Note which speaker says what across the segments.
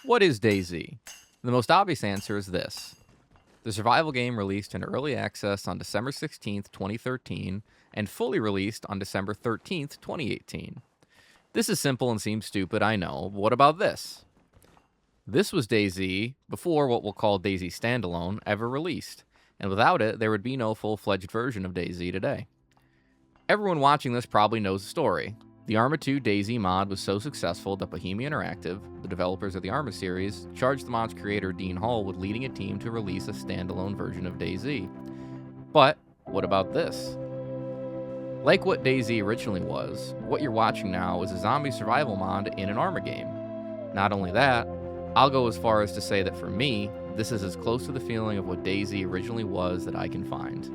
Speaker 1: What is DayZ? The most obvious answer is this. The survival game released in early access on December 16th, 2013, and fully released on December 13th, 2018. This is simple and seems stupid, I know, but what about this? This was DayZ before what we'll call DayZ Standalone ever released, and without it, there would be no full-fledged version of DayZ today. Everyone watching this probably knows the story. The Arma 2 DayZ mod was so successful that Bohemia Interactive, the developers of the Arma series, charged the mod's creator Dean Hull with leading a team to release a standalone version of DayZ. But what about this? Like what DayZ originally was, what you're watching now is a zombie survival mod in an Arma game. Not only that, I'll go as far as to say that for me, this is as close to the feeling of what DayZ originally was that I can find.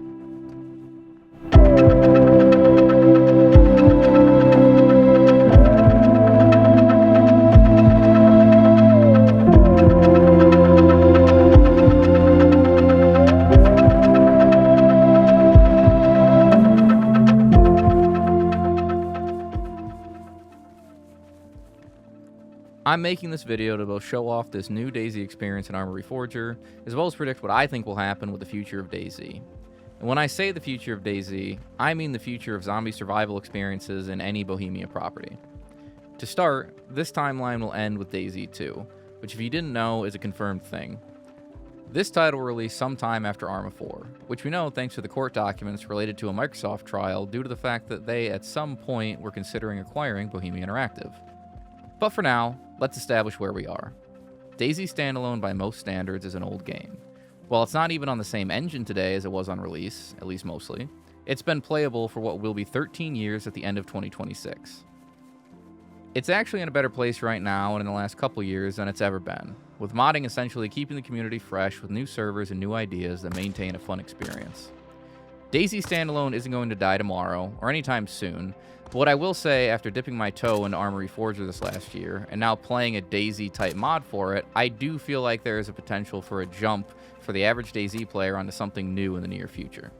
Speaker 1: I'm making this video to both show off this new DayZ experience in Arma Reforger, as well as predict what I think will happen with the future of DayZ. And when I say the future of DayZ, I mean the future of zombie survival experiences in any Bohemia property. To start, this timeline will end with DayZ 2, which if you didn't know is a confirmed thing. This title will release sometime after Arma 4, which we know thanks to the court documents related to a Microsoft trial due to the fact that they at some point were considering acquiring Bohemia Interactive. But for now, let's establish where we are. DayZ Standalone by most standards is an old game. While it's not even on the same engine today as it was on release, at least mostly, it's been playable for what will be 13 years at the end of 2026. It's actually in a better place right now and in the last couple years than it's ever been, with modding essentially keeping the community fresh with new servers and new ideas that maintain a fun experience. DayZ Standalone isn't going to die tomorrow, or anytime soon, but what I will say after dipping my toe into Arma Reforger this last year, and now playing a DayZ-type mod for it, I do feel like there is a potential for a jump for the average DayZ player onto something new in the near future.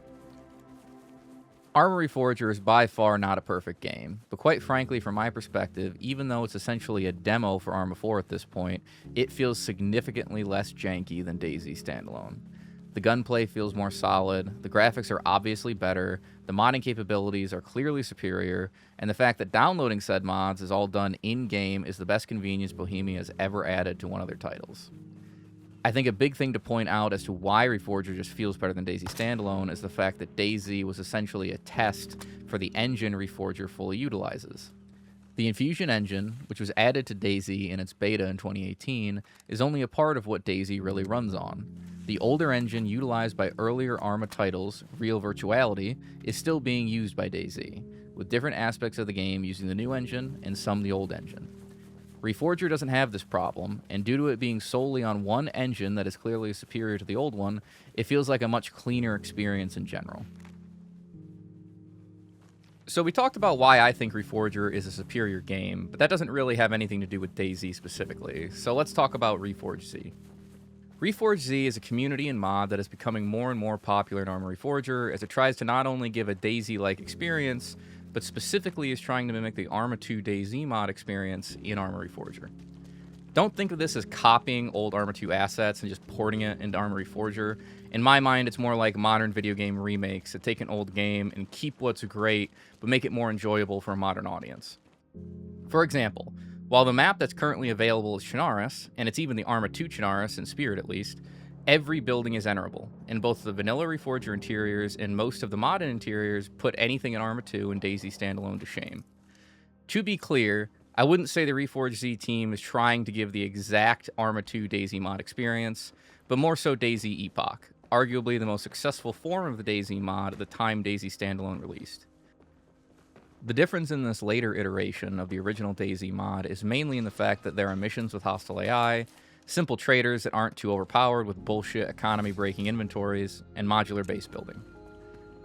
Speaker 1: Arma Reforger is by far not a perfect game, but quite frankly, from my perspective, even though it's essentially a demo for Arma 4 at this point, it feels significantly less janky than DayZ Standalone. The gunplay feels more solid, the graphics are obviously better, the modding capabilities are clearly superior, and the fact that downloading said mods is all done in-game is the best convenience Bohemia has ever added to one of their titles. I think a big thing to point out as to why Reforger just feels better than DayZ Standalone is the fact that DayZ was essentially a test for the engine Reforger fully utilizes. The Infusion engine, which was added to DayZ in its beta in 2018, is only a part of what DayZ really runs on. The older engine utilized by earlier Arma titles, Real Virtuality, is still being used by DayZ, with different aspects of the game using the new engine and some the old engine. Reforger doesn't have this problem, and due to it being solely on one engine that is clearly superior to the old one, it feels like a much cleaner experience in general. So we talked about why I think Reforger is a superior game, but that doesn't really have anything to do with DayZ specifically, so let's talk about Reforge Z. Reforge Z is a community and mod that is becoming more and more popular in Arma Reforger as it tries to not only give a DayZ-like experience, but specifically is trying to mimic the Arma 2 DayZ mod experience in Arma Reforger. Don't think of this as copying old Arma 2 assets and just porting it into Arma Reforger. In my mind, it's more like modern video game remakes that take an old game and keep what's great, but make it more enjoyable for a modern audience. For example, while the map that's currently available is Chernarus, and it's even the Arma 2 Chernarus in spirit at least, every building is enterable, and both the vanilla Reforger interiors and most of the modern interiors put anything in Arma 2 and DayZ Standalone to shame. To be clear, I wouldn't say the Reforge Z team is trying to give the exact Arma 2 DayZ mod experience, but more so DayZ Epoch, arguably the most successful form of the DayZ mod at the time DayZ Standalone released. The difference in this later iteration of the original DayZ mod is mainly in the fact that there are missions with hostile AI, simple traders that aren't too overpowered with bullshit economy-breaking inventories, and modular base building.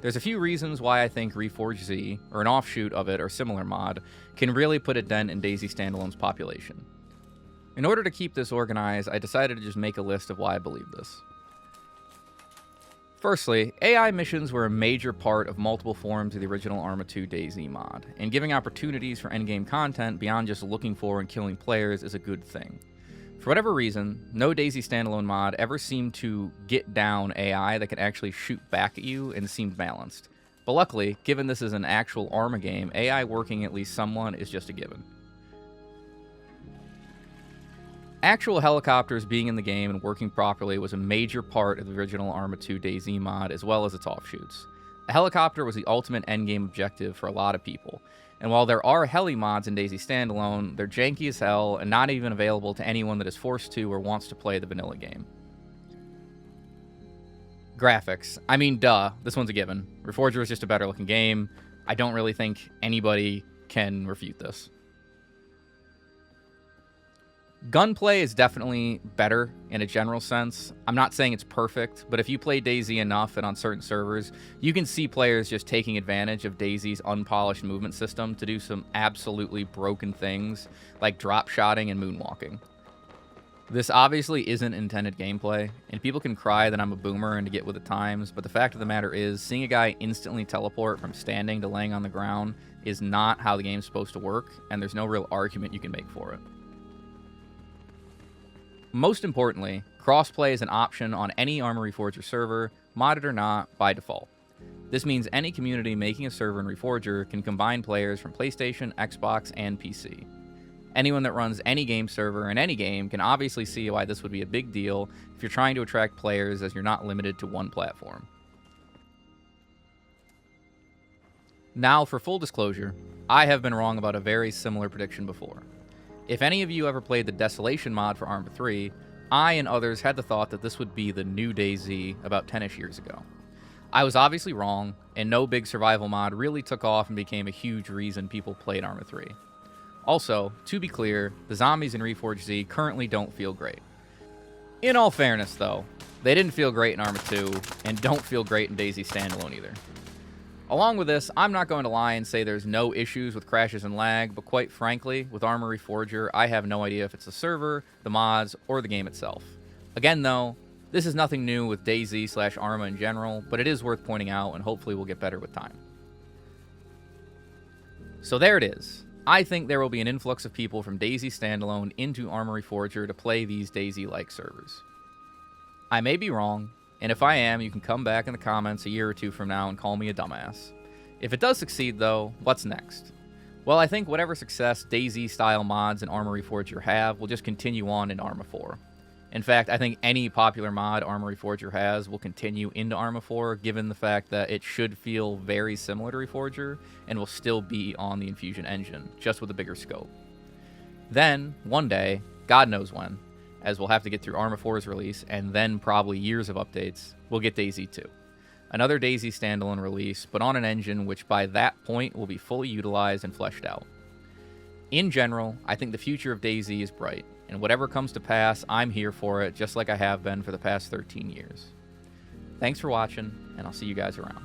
Speaker 1: There's a few reasons why I think Reforge Z, or an offshoot of it or similar mod, can really put a dent in DayZ Standalone's population. In order to keep this organized, I decided to just make a list of why I believe this. Firstly, AI missions were a major part of multiple forms of the original Arma 2 DayZ mod, and giving opportunities for endgame content beyond just looking for and killing players is a good thing. For whatever reason, no DayZ standalone mod ever seemed to get down AI that could actually shoot back at you and seemed balanced. But luckily, given this is an actual Arma game, AI working at least somewhat is just a given. Actual helicopters being in the game and working properly was a major part of the original Arma 2 DayZ mod, as well as its offshoots. A helicopter was the ultimate endgame objective for a lot of people, and while there are heli mods in DayZ standalone, they're janky as hell and not even available to anyone that is forced to or wants to play the vanilla game. Graphics. I mean, duh, this one's a given. Reforger is just a better looking game. I don't really think anybody can refute this. Gunplay is definitely better in a general sense. I'm not saying it's perfect, but if you play DayZ enough and on certain servers, you can see players just taking advantage of DayZ's unpolished movement system to do some absolutely broken things, like drop-shotting and moonwalking. This obviously isn't intended gameplay, and people can cry that I'm a boomer and to get with the times, but the fact of the matter is, seeing a guy instantly teleport from standing to laying on the ground is not how the game's supposed to work, and there's no real argument you can make for it. Most importantly, crossplay is an option on any Arma Reforger server, modded or not, by default. This means any community making a server in Reforger can combine players from PlayStation, Xbox, and PC. Anyone that runs any game server in any game can obviously see why this would be a big deal if you're trying to attract players, as you're not limited to one platform. Now, for full disclosure, I have been wrong about a very similar prediction before. If any of you ever played the Desolation mod for Arma 3, I and others had the thought that this would be the new DayZ about 10-ish years ago. I was obviously wrong, and no big survival mod really took off and became a huge reason people played Arma 3. Also, to be clear, the zombies in Reforge Z currently don't feel great. In all fairness though, they didn't feel great in Arma 2, and don't feel great in DayZ standalone either. Along with this, I'm not going to lie and say there's no issues with crashes and lag, but quite frankly, with Arma Reforger, I have no idea if it's the server, the mods, or the game itself. Again though, this is nothing new with DayZ/Arma in general, but it is worth pointing out and hopefully will get better with time. So there it is. I think there will be an influx of people from DayZ standalone into Arma Reforger to play these DayZ-like servers. I may be wrong, and if I am, you can come back in the comments a year or two from now and call me a dumbass. If it does succeed though, what's next? Well, I think whatever success DayZ-style mods in Arma Reforger have will just continue on in Arma 4. In fact, I think any popular mod Arma Reforger has will continue into Arma 4, given the fact that it should feel very similar to Reforger, and will still be on the Infusion engine, just with a bigger scope. Then, one day, God knows when, as we'll have to get through Arma 4's release, and then probably years of updates, we'll get DayZ 2. Another DayZ standalone release, but on an engine which by that point will be fully utilized and fleshed out. In general, I think the future of DayZ is bright, and whatever comes to pass, I'm here for it, just like I have been for the past 13 years. Thanks for watching, and I'll see you guys around.